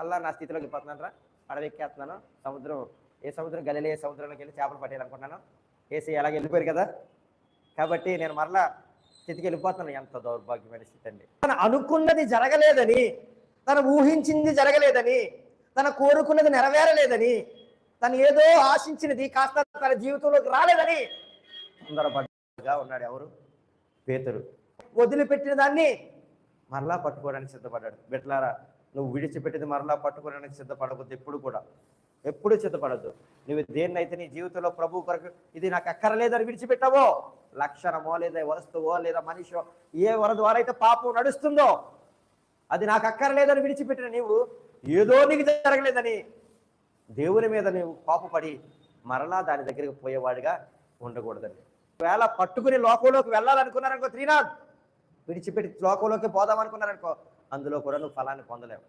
మళ్ళీ నా స్థితిలోకి వెళ్ళిపోతున్నాను రా, పడవెక్కేస్తున్నాను, సముద్రం ఏ సముద్రం గలిలే సముద్రంలోకి వెళ్ళి చేపలు పట్టేయాలనుకుంటున్నాను. ఏసీ అలాగే వెళ్ళిపోయారు కదా, కాబట్టి నేను మరలా స్థితికి వెళ్ళిపోతున్నాను. ఎంత దౌర్భాగ్యమైన స్థితి అండి. తను అనుకున్నది జరగలేదని, తను ఊహించింది జరగలేదని, తను కోరుకున్నది నెరవేరలేదని, తను ఏదో ఆశించినది కాస్త తన జీవితంలోకి రాలేదని తొందరపడ్డగా ఉన్నాడు. ఎవరు? పేతురు. వదిలిపెట్టిన దాన్ని మరలా పట్టుకోవడానికి సిద్ధపడ్డాడు. బిడ్డలారా, నువ్వు విడిచిపెట్టింది మరలా పట్టుకోవడానికి సిద్ధపడవద్దు. ఎప్పుడు సిద్ధపడద్దు. నువ్వు దేన్నైతే నీ జీవితంలో ప్రభు కొరకు ఇది నాకు అక్కరలేదని విడిచిపెట్టావో, లక్షణమో లేదా వస్తువో లేదా మనిషో ఏ వర ద్వారా అయితే పాపం నడుస్తుందో అది నాకు అక్కరలేదని విడిచిపెట్టిన నీవు ఏదో నీకు జరగలేదని దేవుని మీద నీవు కోపపడి మరలా దాని దగ్గరికి పోయేవాడిగా ఉండకూడదండి. ఒకవేళ పట్టుకుని లోకంలోకి వెళ్ళాలనుకున్నారనుకో, త్రీనాథ్ విడిచిపెట్టి లోకంలోకి పోదామనుకున్నారనుకో, అందులో కూడా నువ్వు ఫలాన్ని పొందలేవు.